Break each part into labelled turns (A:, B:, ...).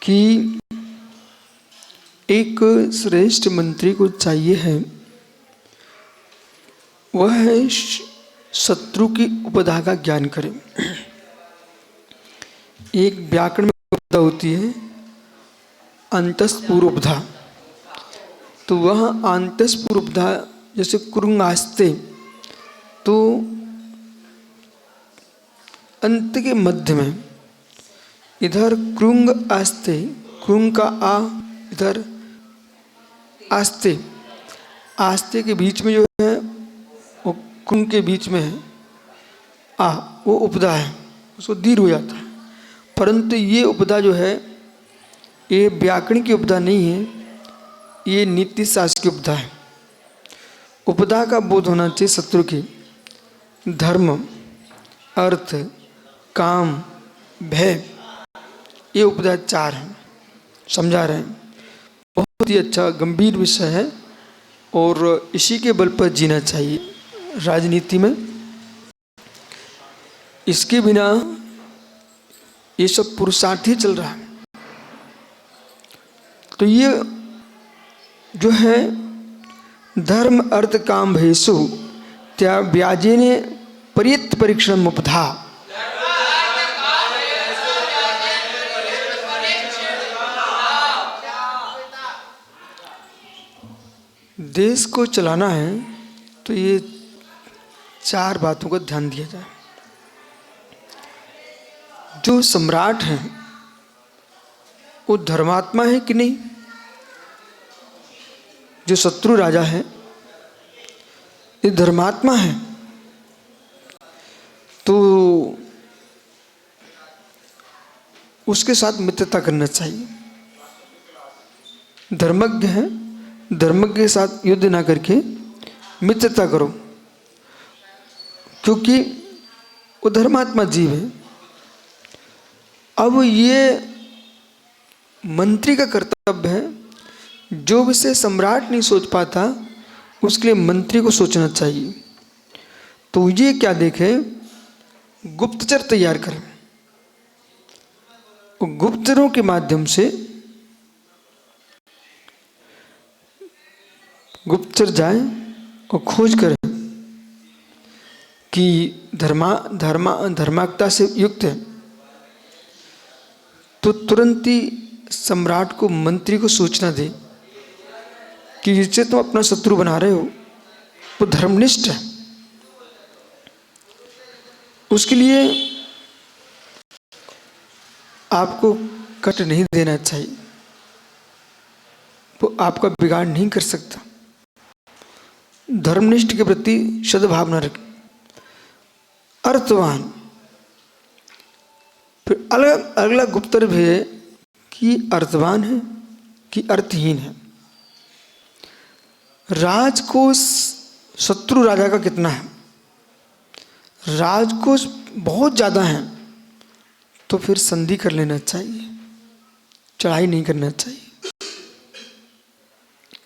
A: कि एक श्रेष्ठ मंत्री को चाहिए है, वह है शत्रु की उपधा का ज्ञान करे। एक व्याकरण में उपधा होती है अंतस्पूर्वधा, तो वह अंतस्पूर्वधा जैसे कृंग आस्ते, तो अंत के मध्य में इधर कृंग आस्ते, कृंग का आ, इधर आस्ते, आस्ते के बीच में जो है वो कृंग के बीच में है आ, वो उपधा है, उसको दीर्घ हो जाता है। परंतु ये उपधा जो है ये व्याकरण की उपधा नहीं है, ये नीति शास्त्र की उपधा है। उपधा का बोध होना चाहिए शत्रु की। धर्म, अर्थ, काम, भय, ये उपधा 4 हैं, समझा रहे हैं। बहुत ही अच्छा गंभीर विषय है और इसी के बल पर जीना चाहिए राजनीति में। इसके बिना ये सब पुरुषार्थ ही चल रहा है। तो ये जो है धर्म अर्थ काम भयसु त्या व्याजेने पर्यत परीक्षण उपधा, देश को चलाना है तो ये 4 बातों का ध्यान दिया जाए। जो सम्राट है वो धर्मात्मा है कि नहीं, जो शत्रु राजा है ये धर्मात्मा है, तो उसके साथ मित्रता करना चाहिए। धर्मज्ञ है, धर्मज्ञ के साथ युद्ध ना करके मित्रता करो, क्योंकि वो धर्मात्मा जीव है। अब ये मंत्री का कर्तव्य है, जो विषय सम्राट नहीं सोच पाता उसके लिए मंत्री को सोचना चाहिए। तो ये क्या देखे, गुप्तचर तैयार करें, गुप्तचरों के माध्यम से गुप्तचर जाए और खोज करें कि धर्मात्मकता से युक्त है, तो तुरंत ही सम्राट को, मंत्री को सूचना दे कि जिससे तुम अपना शत्रु बना रहे हो वो धर्मनिष्ठ है। उसके लिए आपको कष्ट नहीं देना चाहिए, वो आपका बिगाड़ नहीं कर सकता। धर्मनिष्ठ के प्रति सद्भावना रखें। अर्थवान, फिर अगला गुप्तर भी है कि अर्थवान है कि अर्थहीन है। राजकोष शत्रु राजा का कितना है, राजकोष बहुत ज़्यादा है तो फिर संधि कर लेना चाहिए, चढ़ाई नहीं करना चाहिए,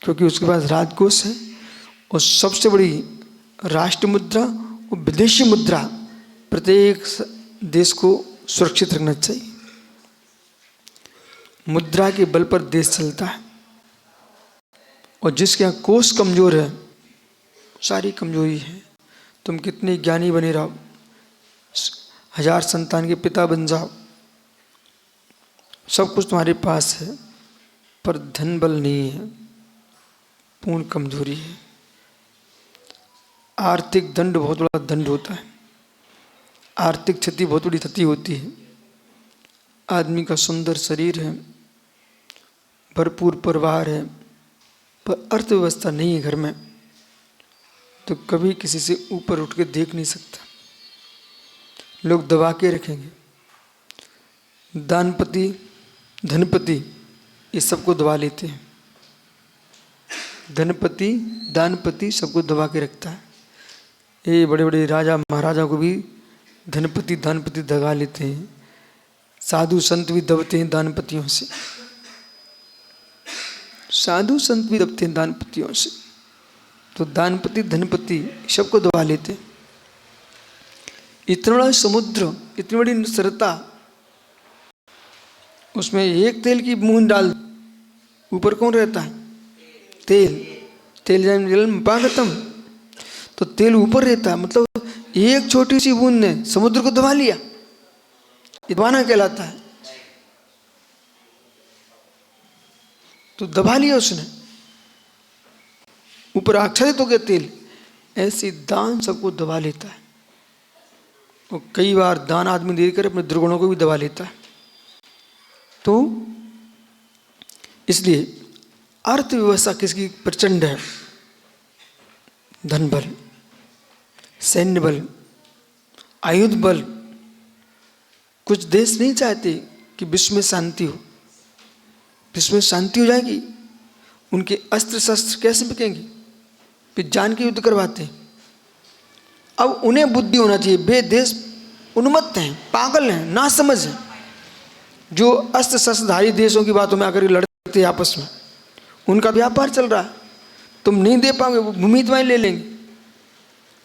A: क्योंकि उसके पास राजकोष है और सबसे बड़ी राष्ट्र मुद्रा और विदेशी मुद्रा, प्रत्येक देश को सुरक्षित रखना चाहिए। मुद्रा के बल पर देश चलता है, और जिसके यहाँ कोष कमजोर है, सारी कमजोरी है। तुम कितने ज्ञानी बने रहो, 1000 संतान के पिता बन जाओ, सब कुछ तुम्हारे पास है, पर धन बल नहीं है, पूर्ण कमजोरी है। आर्थिक दंड बहुत बड़ा दंड होता है, आर्थिक क्षति बहुत बड़ी क्षति होती है। आदमी का सुंदर शरीर है, भरपूर परिवार है, पर अर्थव्यवस्था नहीं है घर में, तो कभी किसी से ऊपर उठ के देख नहीं सकता। लोग दबा के रखेंगे। दानपति, धनपति, ये सबको दबा लेते हैं। धनपति, दानपति सबको दबा के रखता है। ये बड़े बड़े राजा महाराजा को भी धनपति दानपति दगा लेते हैं। साधु संत भी दबते हैं दानपतियों से, साधु संत भी दबते हैं दानपतियों से। तो दानपति धनपति सबको दबा लेते हैं। इतना बड़ा समुद्र, इतनी बड़ी निसरता, उसमें एक तेल की बूंद डाल, ऊपर कौन रहता है? तेल। तेल जल में पागतम, तो तेल ऊपर रहता है। मतलब एक छोटी सी बूंद ने समुद्र को दबा लिया, ये दबाना कहलाता है। तो दबा लिया उसने, ऊपर आच्छादित हो गया तेल। ऐसे दान सबको दबा लेता है। और कई बार दान आदमी देकर अपने दुर्गुणों को भी दबा लेता है। तो इसलिए अर्थव्यवस्था किसकी प्रचंड है? धन बल, सैन्य बल, आयुध बल। कुछ देश नहीं चाहते कि विश्व में शांति हो। विश्व में शांति हो जाएगी, उनके अस्त्र शस्त्र कैसे बिकेंगे? फिर जान के युद्ध करवाते हैं। अब उन्हें बुद्धि होना चाहिए। वे देश उन्मत्त हैं, पागल हैं, नासमझ हैं, जो अस्त्र शस्त्रधारी देशों की बातों में आकर लड़ते हैं आपस में। उनका व्यापार चल रहा है, तुम नहीं दे पाओगे, वो भूमि तुम्हारी ले लेंगे,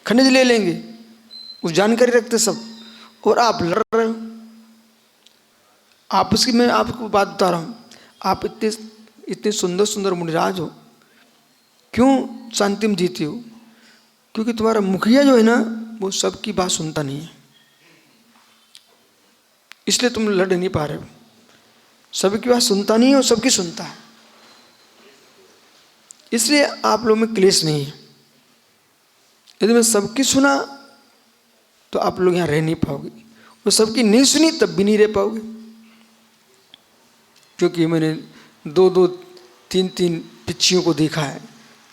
A: खनिज ले लेंगे, वो जानकारी रखते सब, और आप लड़ रहे हो आपस की। मैं आपको बात बता रहा हूँ, आप इतने सुंदर सुंदर मुनिराज हो, क्यों शांति में जीती हो? क्योंकि तुम्हारा मुखिया जो है ना, वो सबकी बात सुनता नहीं है, इसलिए तुम लड़ नहीं पा रहे हो। सबकी बात सुनता नहीं है और सबकी सुनता है, इसलिए आप लोगों में क्लेश नहीं है। यदि मैं सबकी सुना तो आप लोग यहाँ रह नहीं पाओगे, और सबकी नहीं सुनी तब भी नहीं रह पाओगे। क्योंकि मैंने 2-2, 3-3 पिच्चियों को देखा है,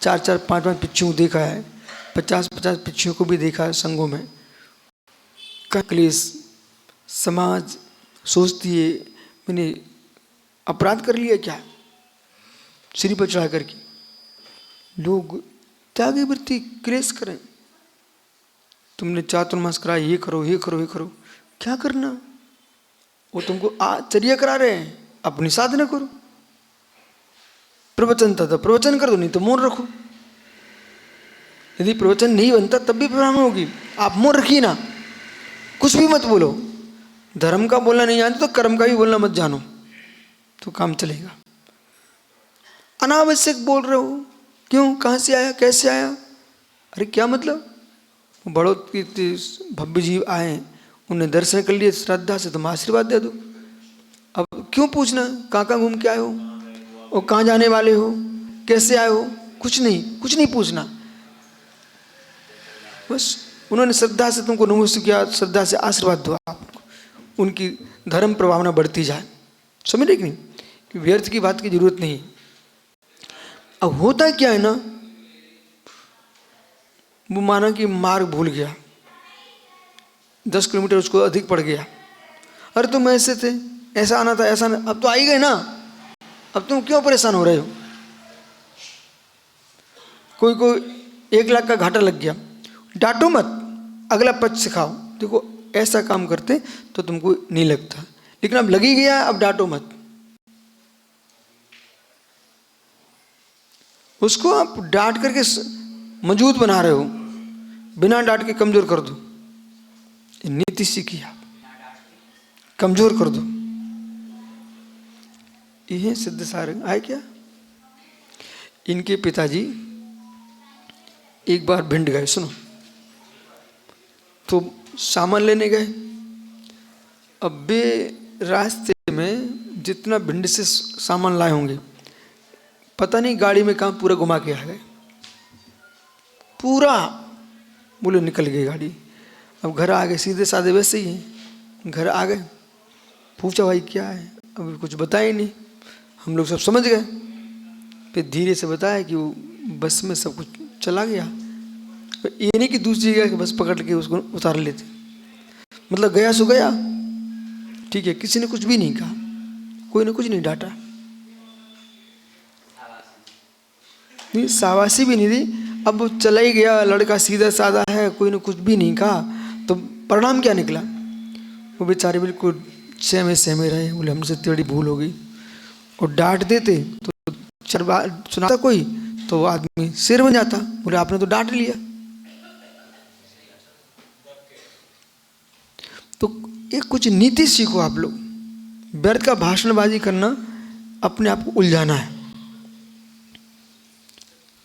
A: 4-4, 5-5 पिच्चियों को देखा है, 50-50 पिच्चियों को भी देखा है संघों में। का क्लेश, समाज सोचती है मैंने अपराध कर लिया क्या सिर पर चढ़ा करके। लोग त्यागी वृत्ति क्लेश करें। तुमने चातुर्मास करा, ये करो ये करो ये करो, क्या करना? वो तुमको आचर्य करा रहे हैं, अपनी साधना करो। प्रवचन था प्रवचन कर दो, नहीं तो मौन रखो। यदि प्रवचन नहीं बनता तब भी ब्राह्मण होगी, आप मौन रखिए ना, कुछ भी मत बोलो। धर्म का बोलना नहीं जानते तो कर्म का भी बोलना मत जानो, तो काम चलेगा। अनावश्यक बोल रहे हो, क्यों, कहाँ से आया, कैसे आया? अरे क्या मतलब? बड़ों की भव्य जीव आए, उन्हें दर्शन कर लिए श्रद्धा से, तुम आशीर्वाद दे दो। अब क्यों पूछना कहाँ घूम के आए हो, और कहाँ जाने वाले हो, कैसे आए हो? कुछ नहीं पूछना। बस उन्होंने श्रद्धा से तुमको नमस्ते किया, श्रद्धा से आशीर्वाद दो आपको, उनकी धर्म प्रभावना बढ़ती जाए। समझ रहे कि नहीं? व्यर्थ की बात की जरूरत नहीं। अब होता क्या है ना, वो माना कि मार्ग भूल गया, 10 किलोमीटर उसको अधिक पड़ गया। अरे तुम ऐसे थे, ऐसा आना था, ऐसा अब तो आ ही गए ना, अब तुम क्यों परेशान हो रहे हो? कोई 1 लाख का घाटा लग गया, डांटो मत, अगला पक्ष सिखाओ। देखो ऐसा काम करते तो तुमको नहीं लगता, लेकिन अब लग ही गया, अब डांटो मत। उसको आप डांट करके मजबूत बना रहे हो, बिना डांट के कमजोर कर दो। नीति सीखी आप, कमजोर कर दो। यह सिद्ध सारंग आए क्या? इनके पिताजी एक बार भिंड गए, सुनो, तो सामान लेने गए। अब वे रास्ते में जितना भिंड से सामान लाए होंगे, पता नहीं गाड़ी में कहाँ पूरा घुमा के आ गए, पूरा बोले निकल गई गाड़ी। अब घर आ गए, सीधे साधे वैसे ही हैं, घर आ गए, पूछा भाई क्या है? अब कुछ बताया नहीं, हम लोग सब समझ गए। फिर धीरे से बताया कि वो बस में सब कुछ चला गया। ये नहीं कि दूसरी जगह की बस पकड़ के उसको उतार लेते, मतलब गया सो गया, ठीक है। किसी ने कुछ भी नहीं कहा, कोई ने कुछ नहीं डांटा, नहीं शाबाशी भी नहीं दी। अब वो चला ही गया, लड़का सीधा साधा है, कोई ने कुछ भी नहीं कहा, तो परिणाम क्या निकला? वो बेचारे बिल्कुल सहमे रहे, बोले हमसे तेरी भूल हो गई। और डांट देते तो 4 बार सुनाता कोई, तो वो आदमी सिर बन जाता, बोले आपने तो डांट लिया। तो एक कुछ नीति सीखो आप लोग, व्यर्थ का भाषणबाजी करना अपने आप को उलझाना है।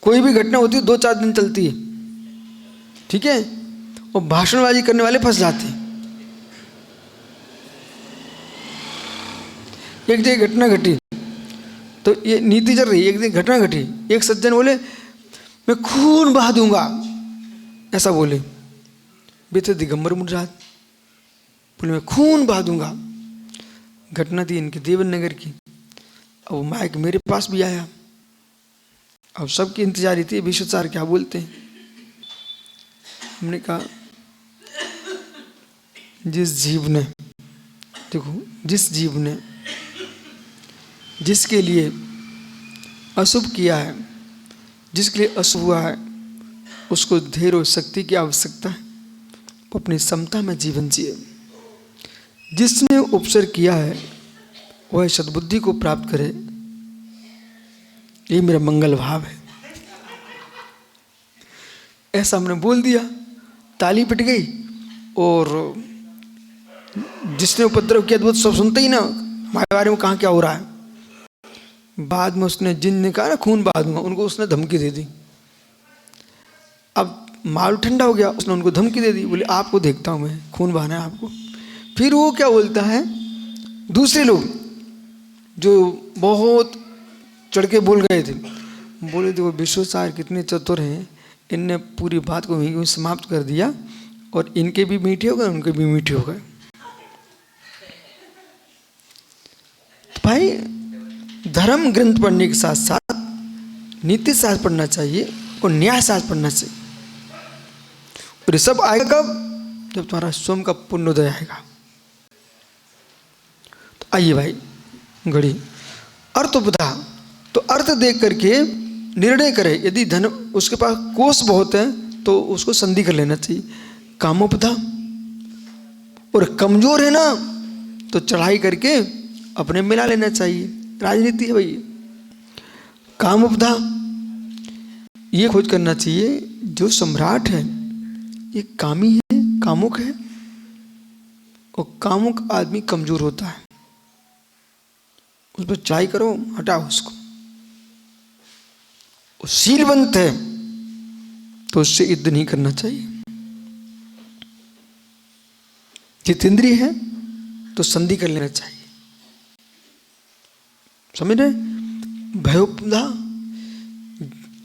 A: कोई भी घटना होती है 2-4 दिन चलती है, ठीक है, और भाषणबाजी करने वाले फंस जाते हैं। एक जगह घटना घटी तो ये नीति चल रही, एक दिन घटना घटी, एक सज्जन बोले मैं खून बहा दूंगा, ऐसा बोले। बेटे दिगंबर मुराद बोले मैं खून बहा दूंगा। घटना थी इनके देवन नगर की। अब वो माइक मेरे पास भी आया, अब सबकी इंतजारी थी विश्वचार क्या बोलते हैं। हमने कहा जिस जीव ने, देखो जिस जीव ने जिसके लिए अशुभ किया है, जिसके लिए अशुभ हुआ है, उसको धैर्य और शक्ति की आवश्यकता है। वो अपनी समता में जीवन जिए। जिसने उपसर किया है वह सद्बुद्धि को प्राप्त करे, ये मेरा मंगल भाव है। ऐसा हमने बोल दिया, ताली पिट गई। और जिसने उपद्रव किया वो सब सुनते ही ना, हमारे बारे में कहाँ क्या हो रहा है। बाद में उसने, जिनने कहा ना खून बहा दूंगा, उनको उसने धमकी दे दी। अब माल ठंडा हो गया, उसने उनको धमकी दे दी, बोले आपको देखता हूँ मैं, खून बहाना है आपको। फिर वो क्या बोलता है, दूसरे लोग जो बहुत चढ़ के बोल गए थे, बोले देखो विश्वचार कितने चतुर हैं, इनने पूरी बात को वहीं समाप्त कर दिया और इनके भी मीठे हो गए, उनके भी मीठे हो गए। तो भाई धर्म ग्रंथ पढ़ने के साथ साथ नीति शास्त्र पढ़ना चाहिए और न्याय शास्त्र पढ़ना चाहिए। और ये सब आएगा कब, जब तुम्हारा स्वयं का पुण्योदय आएगा। तो आइए भाई घड़ी अर्थ उपधा, तो अर्थ देख करके निर्णय करे। यदि धन उसके पास कोष बहुत है तो उसको संधि कर लेना चाहिए। कामोपधा, और कमजोर है ना तो चढ़ाई करके अपने मिला लेना चाहिए। राजनीति है भाई। कामोपधा, ये खोज करना चाहिए जो सम्राट है ये कामी है, कामुक है, और कामुक आदमी कमजोर होता है, उस पर चढ़ाई करो, हटाओ उसको। शीलवंत है तो उससे युद्ध नहीं करना चाहिए। जितेंद्रिय है तो संधि कर लेना चाहिए। समझ रहे? भयोपधा,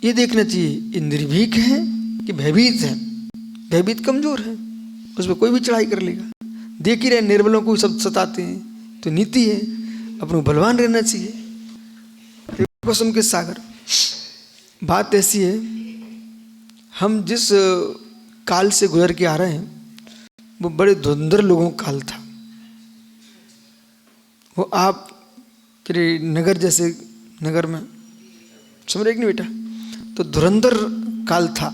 A: ये देखना चाहिए ये निर्भीक है कि भयभीत है। भयभीत कमजोर है, उस पर कोई भी चढ़ाई कर लेगा। देख ही रहे निर्बलों को सब सताते हैं, तो नीति है अपने को बलवान रहना चाहिए। कुसुम के सागर, बात ऐसी है, हम जिस काल से गुजर के आ रहे हैं वो बड़े धुंधर लोगों का काल था। वो आप तेरे नगर जैसे नगर में, समझ रहे कि नहीं बेटा, तो धुरंधर काल था,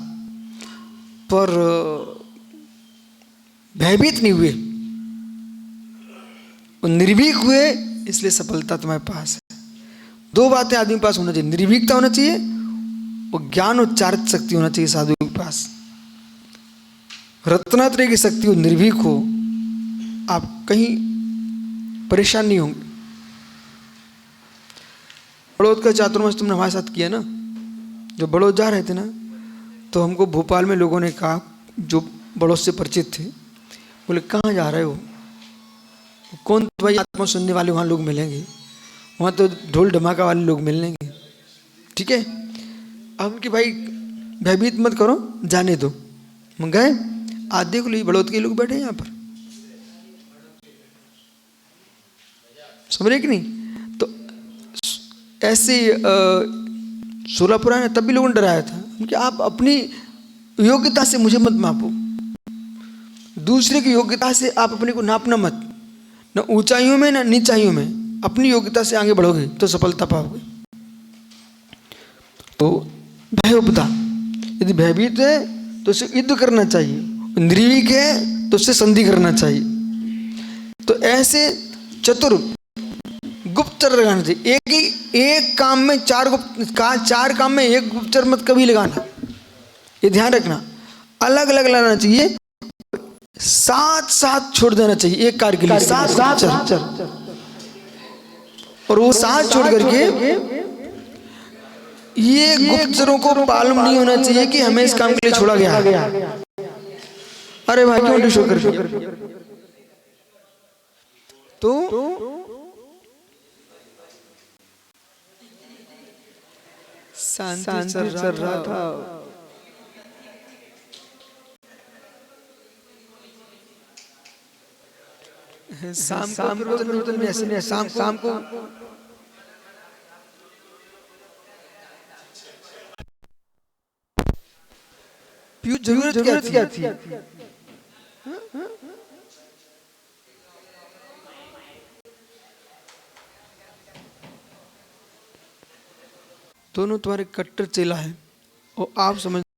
A: पर भयभीत नहीं हुए, वो निर्भीक हुए, इसलिए सफलता तुम्हारे पास है। दो बातें आदमी के पास होना चाहिए, निर्भीकता होना चाहिए और ज्ञान और चारित्र शक्ति होना चाहिए साधु के पास। रत्नात्रय की शक्ति हो, निर्भीक हो, आप कहीं परेशान नहीं होंगे। बड़ौद का चातुर्मास तुमने हमारे साथ किया ना, जब बड़ौद जा रहे थे ना, तो हमको भोपाल में लोगों ने कहा, जो बड़ौद से परिचित थे, बोले कहाँ जा रहे हो? कौन भाई आत्मा सुनने वाले वहाँ लोग मिलेंगे, वहाँ तो ढोल धमाका वाले लोग मिलेंगे, ठीक है। अब कि भाई भयभीत मत करो, जाने दो। हम गए, आज देख लो बड़ौद के लोग बैठे हैं यहाँ पर, समझ रहे कि नहीं। तो ऐसे 16 पुराने तब भी लोगों ने डराया था कि आप अपनी योग्यता से मुझे मत मापो, दूसरे की योग्यता से आप अपने को नापना मत, न ऊंचाइयों में न नीचाइयों में, अपनी योग्यता से आगे बढ़ोगे तो सफलता पाओगे। तो भयोपधा, यदि भयभीत है तो उससे युद्ध करना चाहिए, निर्भीक है तो उससे संधि करना चाहिए। तो ऐसे चतुर गुप्तचर लगाना चाहिए। एक काम में चार काम में एक गुप्तचर मत कभी लगाना, ये ध्यान रखना। अलग अलग लगाना चाहिए, साथ साथ छोड़ देना चाहिए एक कार्य के लिए। साथ और वो साथ छोड़ करके ये गुप्तचरों को मालूम नहीं होना चाहिए कि हमें इस काम के लिए छोड़ा गया है। अरे भाई क्यों डिशो कर दिया? तो शांति चल रहा था। शाम को जरूरत क्या थी? दोनों तुम्हारे कट्टर चेला है और आप समझ